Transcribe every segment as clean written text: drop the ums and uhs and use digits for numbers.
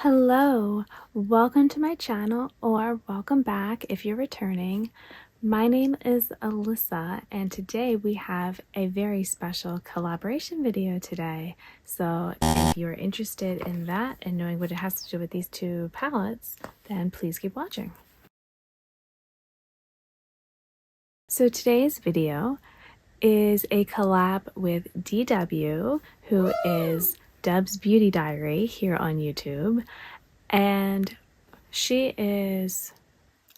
Hello, welcome to my channel, or welcome back if you're returning. My name is Alyssa, and today we have a very special collaboration video today. So if you're interested in that and knowing what it has to do with these two palettes, then please keep watching. So today's video is a collab with DW, who is Deb's Beauty Diary here on YouTube. And she is,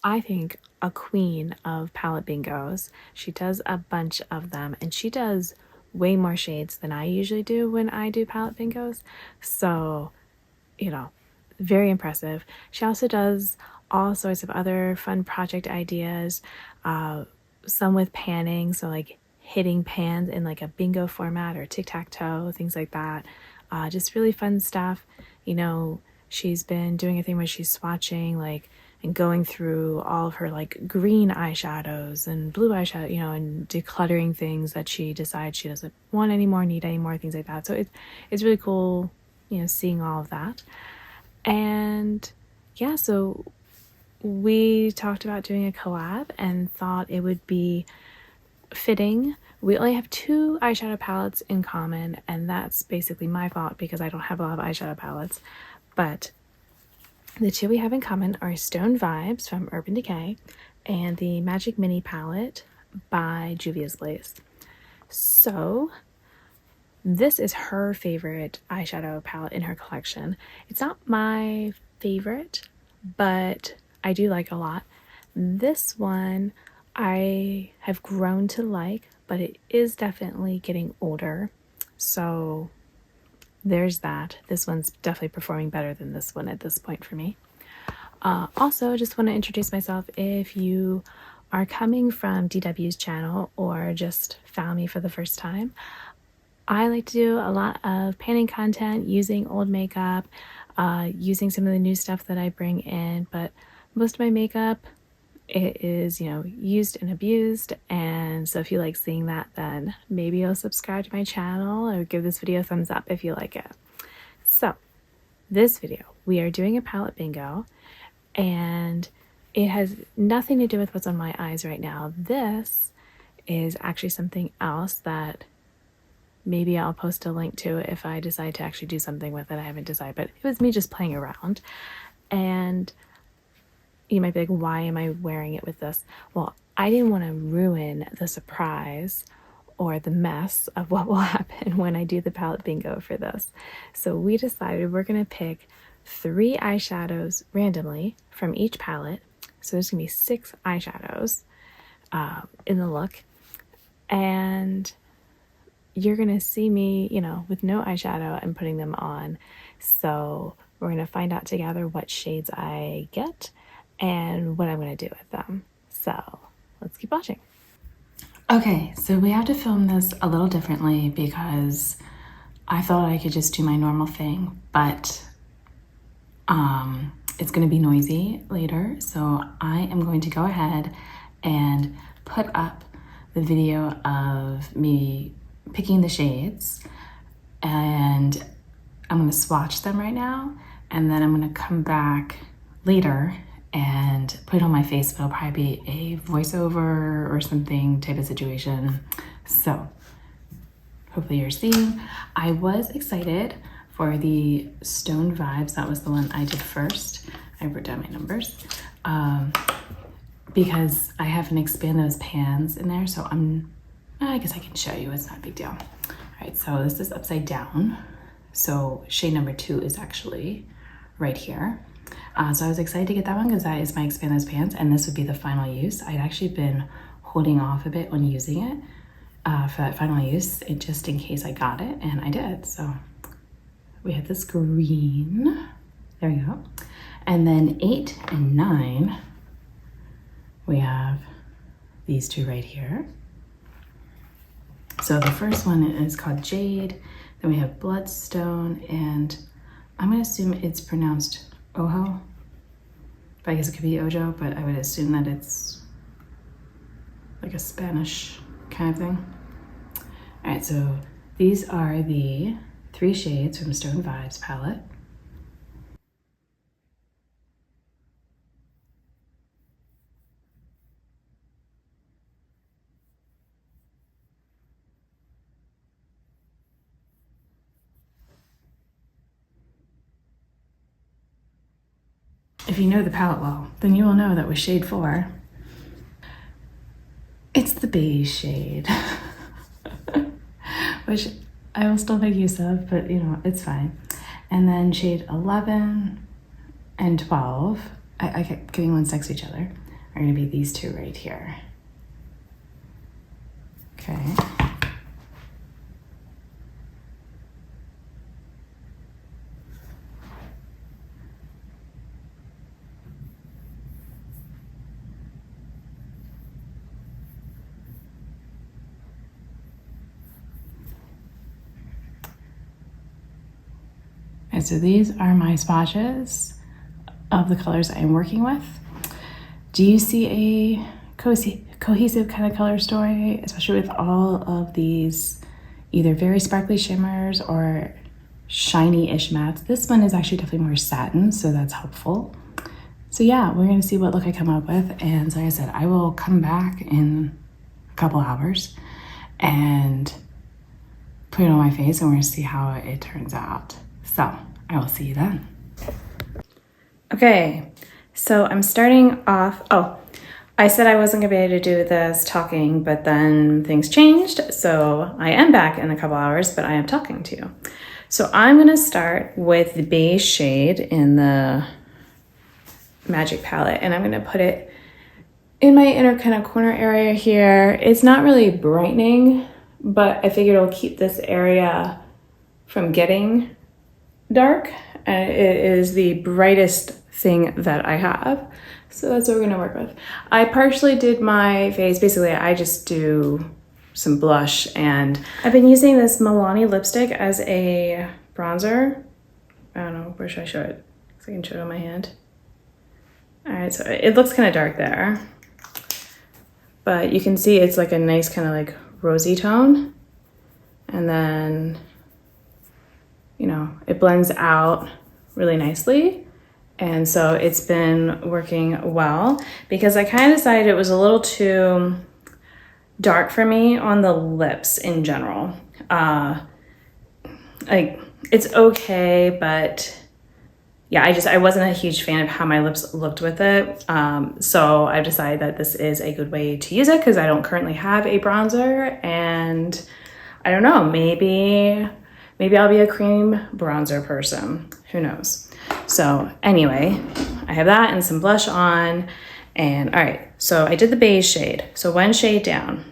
I think, a queen of palette bingos. She does a bunch of them, and she does way more shades than I usually do when I do palette bingos. So, very impressive. She also does all sorts of other fun project ideas, some with panning, so like hitting pans in like a bingo format or tic-tac-toe, things like that. Just really fun stuff. She's been doing a thing where she's swatching like and going through all of her like green eyeshadows and blue eyeshadow, and decluttering things that she decides she doesn't want anymore, need anymore, things like that. So it's really cool, seeing all of that. And yeah, so we talked about doing a collab and thought it would be fitting. We only have two eyeshadow palettes in common, and that's basically my fault because I don't have a lot of eyeshadow palettes. But the two we have in common are Stone Vibes from Urban Decay and the Magic Mini palette by Juvia's Place. So this is her favorite eyeshadow palette in her collection. It's not my favorite, but I do like a lot. This one I have grown to like, but it is definitely getting older. So there's that. This one's definitely performing better than this one at this point for me. Also, just want to introduce myself if you are coming from DW's channel or just found me for the first time. I like to do a lot of panning content using old makeup, using some of the new stuff that I bring in, but most of my makeup, it is, used and abused. And so if you like seeing that, then maybe you'll subscribe to my channel or give this video a thumbs up if you like it. So this video, we are doing a palette bingo, and it has nothing to do with what's on my eyes right now. This is actually something else that maybe I'll post a link to if I decide to actually do something with it. I haven't decided, but it was me just playing around. And you might be like, why am I wearing it with this? Well, I didn't want to ruin the surprise or the mess of what will happen when I do the palette bingo for this. So we decided we're going to pick 3 eyeshadows randomly from each palette. So there's going to be 6 eyeshadows in the look. And you're going to see me, with no eyeshadow and putting them on. So we're going to find out together what shades I get and what I'm going to do with them. So let's keep watching. Okay, so we have to film this a little differently because I thought I could just do my normal thing, but it's going to be noisy later. So I am going to go ahead and put up the video of me picking the shades, and I'm going to swatch them right now, and then I'm going to come back later and put it on my face, but it'll probably be a voiceover or something type of situation. So hopefully you're seeing. I was excited for the Stone Vibes. That was the one I did first. I wrote down my numbers because I haven't expanded those pans in there. So I guess I can show you, it's not a big deal. All right, so this is upside down. So shade number 2 is actually right here. So I was excited to get that one because that is my expand those pans, and this would be the final use. I'd actually been holding off a bit on using it for that final use, just in case I got it, and I did. So we have this green, there we go. And then 8 and 9, we have these 2 right here. So the first one is called Jade, then we have Bloodstone, and I'm gonna assume it's pronounced Ojo, but I guess it could be Ojo, but I would assume that it's like a Spanish kind of thing. All right, so these are the 3 shades from Stone Vibes palette. If you know the palette well, then you will know that with shade 4, it's the beige shade, which I will still make use of, but you know, it's fine. And then shade 11 and 12, I kept getting ones next to each other, are gonna be these two right here. Okay. And so these are my swatches of the colors I'm working with. Do you see a cohesive kind of color story, especially with all of these either very sparkly shimmers or shiny-ish mattes? This one is actually definitely more satin, so that's helpful. So yeah, we're gonna see what look I come up with. And so like I said, I will come back in a couple hours and put it on my face and we're gonna see how it turns out. So I will see you then. Okay, so I'm starting off, I said I wasn't gonna be able to do this talking, but then things changed. So I am back in a couple hours, but I am talking to you. So I'm gonna start with the beige shade in the Magic palette, and I'm gonna put it in my inner kind of corner area here. It's not really brightening, but I figured it'll keep this area from getting dark. And it is the brightest thing that I have. So that's what we're gonna work with. I partially did my face. Basically, I just do some blush, and I've been using this Milani lipstick as a bronzer. I don't know, where should I show it? So I can show it on my hand. All right, so it looks kind of dark there, but you can see it's like a nice kind of like rosy tone. And then, you know, it blends out really nicely. And so it's been working well because I kind of decided it was a little too dark for me on the lips in general. Like it's okay, but yeah, I wasn't a huge fan of how my lips looked with it. So I've decided that this is a good way to use it because I don't currently have a bronzer, and I don't know, maybe I'll be a cream bronzer person, who knows? So anyway, I have that and some blush on, and all right, so I did the beige shade. So one shade down.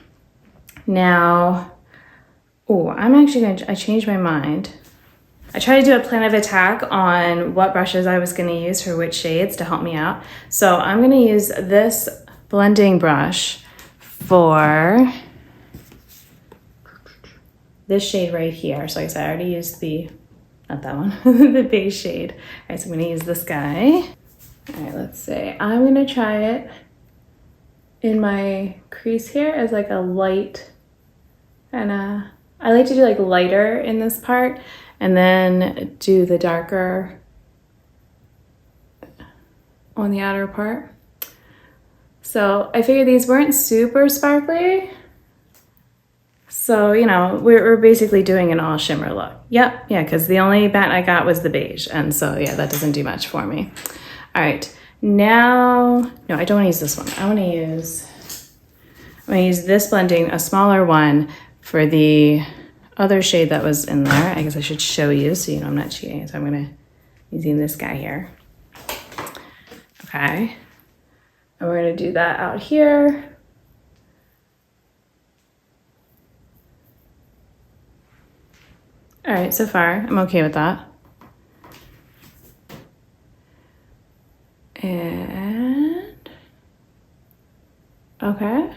Now, I changed my mind. I tried to do a plan of attack on what brushes I was gonna use for which shades to help me out. So I'm gonna use this blending brush for this shade right here. So like I said, I already used not that one, the beige shade. All right, so I'm gonna use this guy. All right, let's see. I'm gonna try it in my crease here as like a light, and I like to do like lighter in this part and then do the darker on the outer part. So I figured these weren't super sparkly. So, you know, we're basically doing an all shimmer look. Yep, yeah, because the only matte I got was the beige. And so, yeah, that doesn't do much for me. All right, now, no, I don't want to use this one. I'm going to use this blending, a smaller one, for the other shade that was in there. I guess I should show you so you know I'm not cheating. So I'm going to using this guy here. Okay, and we're going to do that out here. All right, so far, I'm okay with that. And, okay.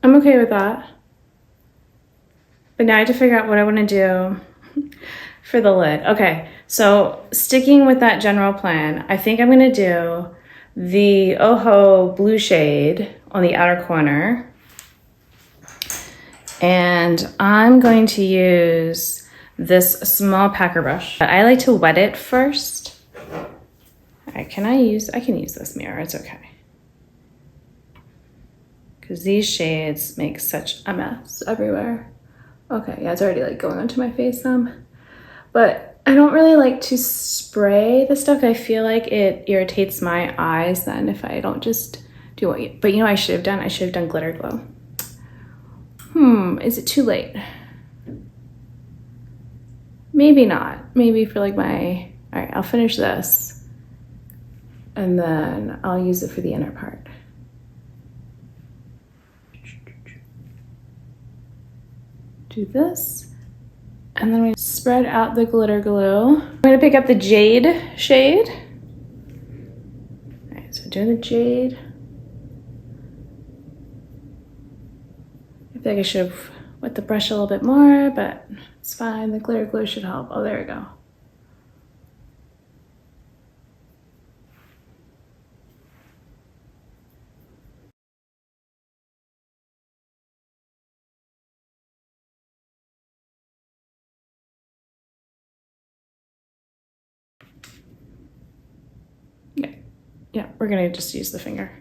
I'm okay with that. But now I have to figure out what I want to do for the lid. Okay, so sticking with that general plan, I think I'm going to do the Oho blue shade on the outer corner. And I'm going to use this small packer brush. I like to wet it first. All right, I can use this mirror, it's okay. Because these shades make such a mess everywhere. Okay, yeah, it's already like going onto my face some. But I don't really like to spray the stuff. I feel like it irritates my eyes then if I don't just do it. But you know what I should have done? I should have done glitter glow. Is it too late? Maybe not. Maybe for like my, all right, I'll finish this and then I'll use it for the inner part. Do this, and then we spread out the glitter glue. I'm gonna pick up the jade shade. All right, so doing the jade. I feel like I should have wet the brush a little bit more, but it's fine. The glitter glue should help. Oh, there we go. Yeah, we're gonna just use the finger.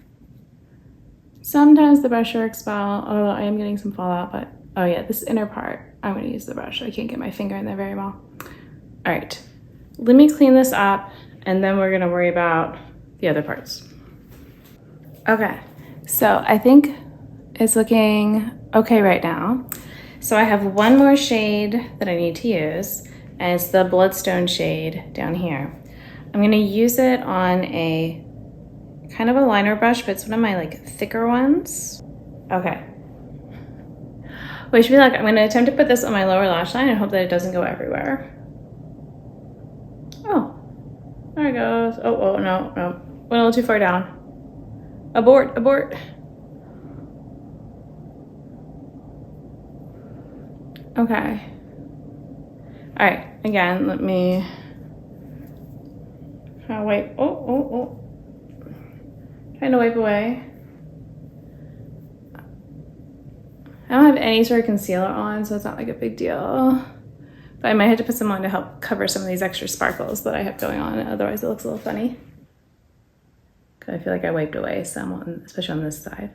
Sometimes the brush works well, although I am getting some fallout, but oh yeah, this inner part, I'm gonna use the brush. I can't get my finger in there very well. All right, let me clean this up and then we're gonna worry about the other parts. Okay, so I think it's looking okay right now. So I have one more shade that I need to use, and it's the Bloodstone shade down here. I'm gonna use it on a kind of a liner brush, but it's one of my like thicker ones. Okay. Which be like, I'm gonna attempt to put this on my lower lash line and hope that it doesn't go everywhere. Oh, there it goes. Oh, no. Went a little too far down. Abort. Okay. All right, again, let me wipe. Oh. Trying to wipe away. I don't have any sort of concealer on, so it's not like a big deal. But I might have to put some on to help cover some of these extra sparkles that I have going on. Otherwise it looks a little funny. Cause I feel like I wiped away some, especially on this side.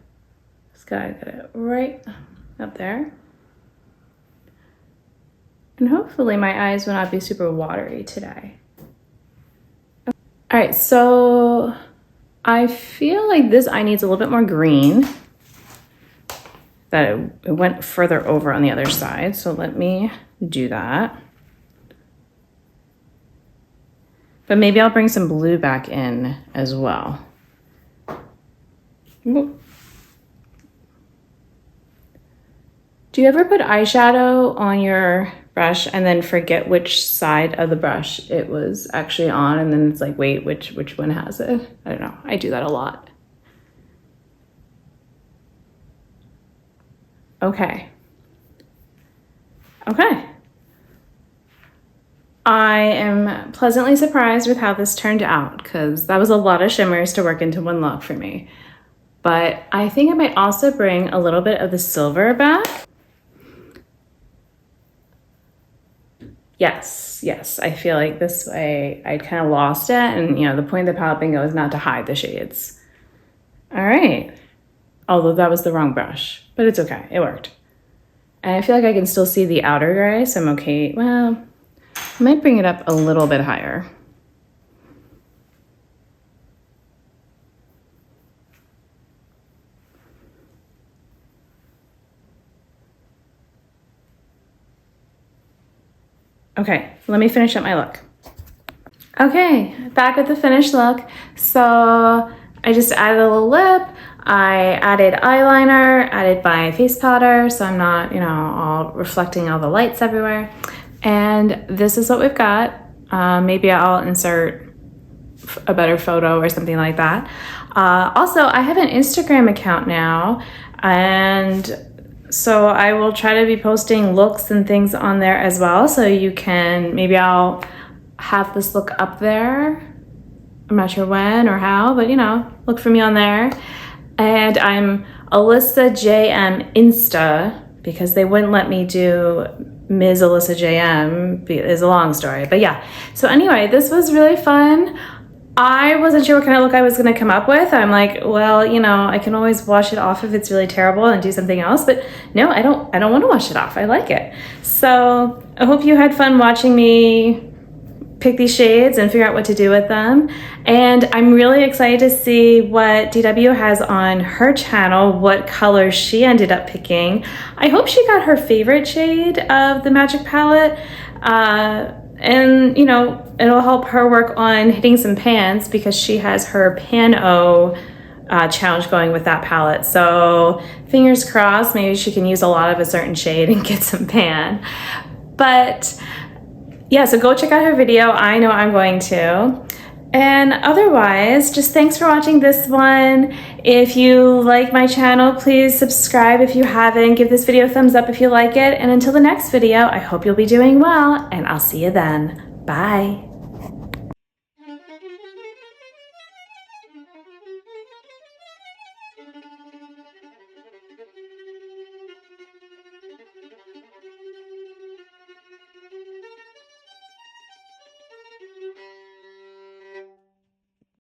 Just gotta get it right up there. And hopefully my eyes will not be super watery today. All right, so I feel like this eye needs a little bit more green. That it went further over on the other side. So let me do that. But maybe I'll bring some blue back in as well. Do you ever put eyeshadow on your brush and then forget which side of the brush it was actually on, and then it's like, wait, which one has it? I don't know. I do that a lot. Okay. I am pleasantly surprised with how this turned out because that was a lot of shimmers to work into one look for me. But I think I might also bring a little bit of the silver back. Yes. I feel like this way I'd kind of lost it, and you know, the point of the palette bingo is not to hide the shades. All right. Although that was the wrong brush, but it's okay, it worked. And I feel like I can still see the outer gray, so I'm okay. Well, I might bring it up a little bit higher. Okay, let me finish up my look. Okay, back with the finished look. So I just added a little lip. I added eyeliner, added my face powder, so I'm not, all reflecting all the lights everywhere. And this is what we've got. Maybe I'll insert a better photo or something like that. Also, I have an Instagram account now, and so I will try to be posting looks and things on there as well. So you can, maybe I'll have this look up there. I'm not sure when or how, but look for me on there. And I'm Alyssa JM Insta because they wouldn't let me do Ms. Alyssa JM. It's a long story, but yeah. So anyway, this was really fun. I wasn't sure what kind of look I was going to come up with. I'm like, well, I can always wash it off if it's really terrible and do something else. But no, I don't want to wash it off. I like it. So I hope you had fun watching me pick these shades and figure out what to do with them. And I'm really excited to see what DW has on her channel, what colors she ended up picking. I hope she got her favorite shade of the Magic palette. And you know, it'll help her work on hitting some pans because she has her Pan-O challenge going with that palette. So fingers crossed, maybe she can use a lot of a certain shade and get some pan. But yeah, so go check out her video. I know I'm going to. And otherwise, just thanks for watching this one. If you like my channel, please subscribe if you haven't. Give this video a thumbs up if you like it. And until the next video, I hope you'll be doing well, and I'll see you then. Bye.